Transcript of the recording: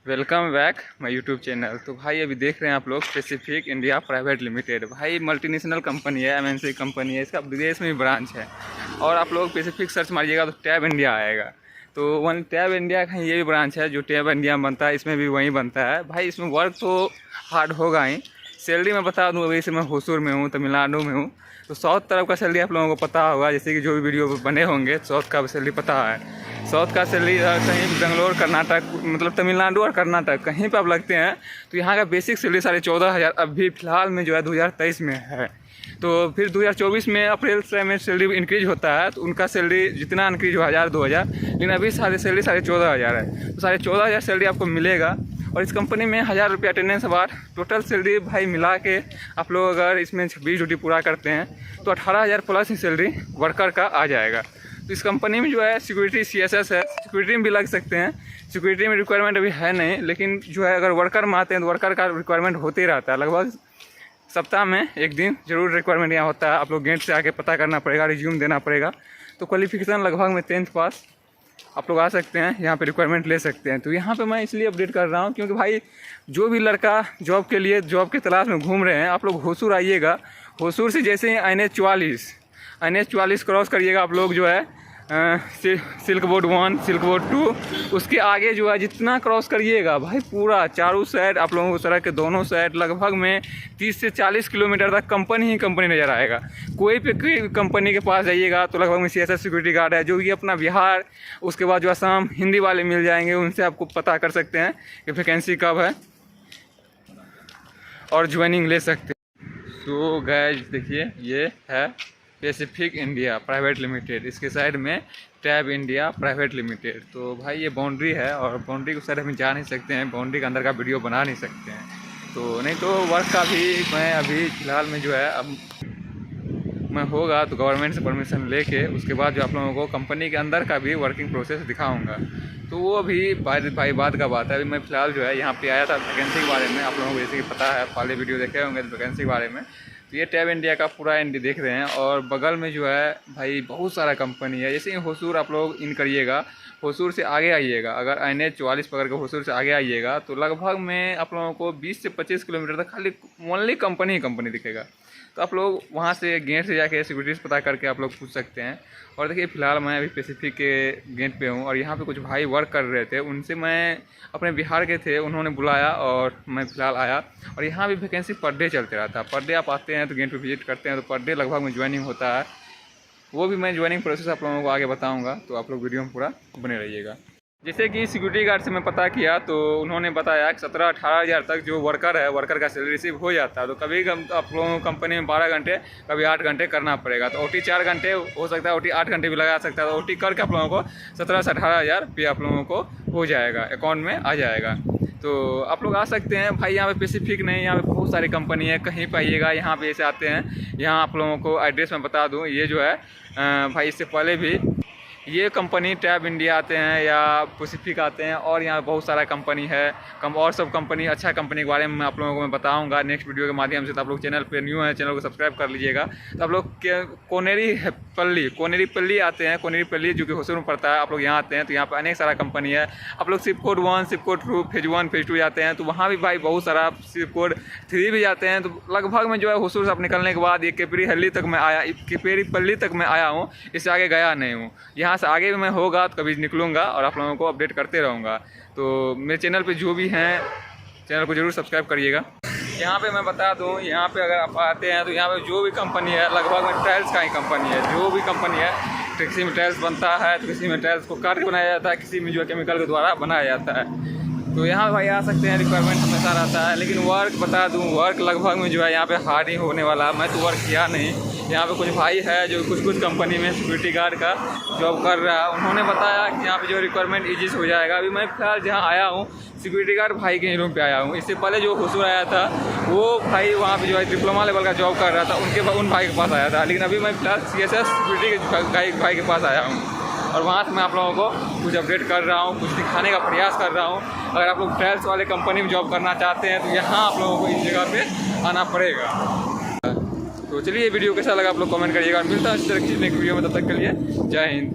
Welcome back my YouTube channel. तो भाई अभी देख रहे हैं आप लोग पैसिफिक इंडिया प्राइवेट लिमिटेड। भाई मल्टीनेशनल कंपनी है, एमएनसी कंपनी है, इसका विदेश में भी ब्रांच है। और आप लोग पैसिफिक सर्च मारिएगा तो टैब इंडिया आएगा। तो वन टैब इंडिया का ये भी ब्रांच है, जो टैब इंडिया में बनता है, इसमें भी वहीं बनता है। भाई इसमें वर्क तो हार्ड होगा ही। सैलरी मैं बता दूँ, अभी से मैं होसूर में हूँ, तमिलनाडु में हूँ। तो साउथ तरफ का सैलरी आप लोगों को पता होगा, जैसे कि जो भी वीडियो बने होंगे साउथ का सैलरी पता है। साउथ का सैलरी कहीं बेंगलोर, कर्नाटक, मतलब तमिलनाडु और कर्नाटक कहीं पर आप लगते हैं तो यहाँ का बेसिक सैलरी 14,500 अभी फ़िलहाल में जो है 2023 में है। तो फिर 2024 में अप्रैल से में सैलरी इंक्रीज होता है, तो उनका सैलरी जितना इंक्रीज हुआ 1,000-2,000, लेकिन अभी सारी सैलरी 14,500 है। तो 14,500 सैलरी आपको मिलेगा। और इस कंपनी में 1,000 रुपया अटेंडेंस अवार्ड, टोटल सैलरी भाई मिला के आप लोग अगर इसमें 26 ड्यूटी पूरा करते हैं तो 18,000 प्लस ही सैलरी वर्कर का आ जाएगा। तो इस कंपनी में जो है सिक्योरिटी CSS है, सिक्योरिटी में भी लग सकते हैं। सिक्योरिटी में रिक्वायरमेंट अभी है नहीं, लेकिन जो है अगर वर्कर में आते हैं तो वर्कर का रिक्वायरमेंट होते ही रहता है। लगभग सप्ताह में एक दिन जरूर रिक्वायरमेंट यहाँ होता है। आप लोग गेट से आके पता करना पड़ेगा, रिज्यूम देना पड़ेगा। तो क्वालिफिकेशन लगभग में 10th पास आप लोग आ सकते हैं, यहाँ पे रिक्वायरमेंट ले सकते हैं। तो यहाँ पे मैं इसलिए अपडेट कर रहा हूँ क्योंकि भाई जो भी लड़का जॉब के लिए जॉब की तलाश में घूम रहे हैं, आप लोग होसूर आइएगा। होसूर से जैसे ही NH 44 क्रॉस करिएगा, आप लोग जो है सिल्क बोर्ड 1, सिल्क बोर्ड 2, उसके आगे जो है जितना क्रॉस करिएगा भाई पूरा चारों साइड आप लोगों को सड़क के दोनों साइड लगभग में 30 से 40 किलोमीटर तक कंपनी ही कंपनी नज़र आएगा। कोई भी कंपनी के पास जाइएगा तो लगभग में CSS सिक्योरिटी गार्ड है, जो कि अपना बिहार, उसके बाद जो असम, हिंदी वाले मिल जाएंगे। उनसे आपको पता कर सकते हैं कि वैकेंसी कब है और ज्वाइनिंग ले सकते हैं। तो गाइस देखिए, ये है पैसिफिक इंडिया प्राइवेट लिमिटेड, इसके साइड में टैब इंडिया प्राइवेट लिमिटेड। तो भाई ये बाउंड्री है और बाउंड्री के साइड हम जा नहीं सकते हैं, बाउंड्री के अंदर का वीडियो बना नहीं सकते हैं। तो नहीं तो वर्क का भी मैं अभी फ़िलहाल में जो है अब मैं होगा तो गवर्नमेंट से परमिशन लेके उसके बाद जो आप लोगों को कंपनी के अंदर का भी वर्किंग प्रोसेस दिखाऊंगा। तो वो अभी भाई बाद का बात है। अभी मैं फ़िलहाल जो है यहाँ पे आया था वैकेंसी के बारे में। आप लोगों को जैसे कि पता है, पहले वीडियो देखे होंगे वैकेंसी के बारे में। तो ये टैब इंडिया का पूरा एंड देख रहे हैं और बगल में जो है भाई बहुत सारा कंपनी है। जैसे ही होसूर आप लोग इन करिएगा, होसूर से आगे आइएगा, अगर NH 44 पकड़ के होसूर से आगे आइएगा तो लगभग में आप लोगों को 20 से 25 किलोमीटर तक खाली ओनली कंपनी दिखेगा। तो आप लोग वहाँ से गेट से जाके सिक्योरिटीज़ पता करके आप लोग पूछ सकते हैं। और देखिए फ़िलहाल मैं अभी पैसिफिक के गेट पे हूँ और यहाँ पे कुछ भाई वर्क कर रहे थे, उनसे मैं अपने बिहार के थे, उन्होंने बुलाया और मैं फ़िलहाल आया। और यहाँ भी वैकेंसी पर डे चलते रहता है। पर डे आप आते हैं तो गेट पे विजिट करते हैं तो पर डे लगभग में ज्वाइनिंग होता है। वो भी मैं ज्वाइनिंग प्रोसेस आप लोगों को आगे बताऊँगा, तो आप लोग वीडियो में पूरा बने रहिएगा। जैसे कि सिक्योरिटी गार्ड से मैं पता किया तो उन्होंने बताया कि 17-18 हज़ार तक जो वर्कर है, वर्कर का सैलरी रिसीव हो जाता है। तो कभी आप लोगों को कंपनी में 12 घंटे, कभी 8 घंटे करना पड़ेगा। तो OT 4 घंटे हो सकता है, OT 8 घंटे भी लगा सकता है। तो OT करके आप लोगों को 17 से 18 हज़ार रुपये आप लोगों को हो जाएगा, अकाउंट में आ जाएगा। तो आप लोग आ सकते हैं भाई। यहाँ पे पैसिफिक नहीं, यहाँ पे बहुत सारी कंपनी है, कहीं पर आइएगा। यहाँ पे ऐसे आते हैं, यहाँ आप लोगों को एड्रेस मैं बता दूँ। ये जो है भाई इससे पहले भी ये कंपनी टैब इंडिया आते हैं या पैसिफिक आते हैं और यहाँ बहुत सारा कंपनी है और सब कंपनी, अच्छा कंपनी के बारे में मैं आप लोगों को मैं बताऊंगा नेक्स्ट वीडियो के माध्यम से। तो आप लोग चैनल पे न्यू है, चैनल को सब्सक्राइब कर लीजिएगा। तो आप लोग कोनेरी पल्ली आते हैं, कोनेरी पल्ली जो कि होसूर में पड़ता है। आप लोग यहाँ आते हैं तो यहाँ पर अनेक सारा कंपनी है। आप लोग SIP code 1, SIP code 2, phase 1, phase 2 जाते हैं तो वहाँ भी भाई बहुत सारा, सिप कोड 3 भी जाते हैं। तो लगभग में जो है होसूर से आप निकलने के बाद ये केपेरी हल्ली तक मैं आया, केपेरी पल्ली तक मैं आया हूँ, इससे आगे गया नहीं हूँ। यहाँ से आगे भी मैं होगा तो कभी निकलूँगा और आप लोगों को अपडेट करते रहूँगा। तो मेरे चैनल पे जो भी हैं, चैनल को ज़रूर सब्सक्राइब करिएगा। यहाँ पे मैं बता दूँ, यहाँ पे अगर आप आते हैं तो यहाँ पे जो भी कंपनी है लगभग में टाइल्स का ही कंपनी है। जो भी कंपनी है, किसी में टाइल्स बनता है तो किसी में टाइल्स को काट के बनाया जाता है, किसी में जो है केमिकल के द्वारा बनाया जाता है। तो यहाँ भाई आ सकते हैं, रिक्वायरमेंट हमेशा रहता है। लेकिन वर्क बता दूँ, वर्क लगभग में जो है यहाँ पे हार्ड ही होने वाला है। मैं तो वर्क किया नहीं। यहाँ पे कुछ भाई है जो कुछ कंपनी में सिक्योरिटी गार्ड का जॉब कर रहा है, उन्होंने बताया कि यहाँ पे जो रिक्वायरमेंट ईजी हो जाएगा। अभी मैं फिलहाल जहाँ आया हूँ सिक्योरिटी गार्ड भाई के रूम पे आया हूँ। इससे पहले जो होसूर आया था वो भाई वहाँ पे जो है डिप्लोमा लेवल का जॉब कर रहा था, उन भाई के पास आया था। लेकिन अभी मैं फिलहाल CSS सिक्योरिटी के भाई के पास आया हूँ और वहाँ से मैं आप लोगों को कुछ अपडेट कर रहा हूँ, कुछ दिखाने का प्रयास कर रहा हूँ। अगर आप लोग टाइल्स वाले कंपनी में जॉब करना चाहते हैं तो यहाँ आप लोगों को इस जगह पे आना पड़ेगा। तो चलिए वीडियो कैसा लगा आप लोग कमेंट करिएगा। मिलता है इस तरह की नेक्स्ट वीडियो में, तब तक के लिए जय हिंद।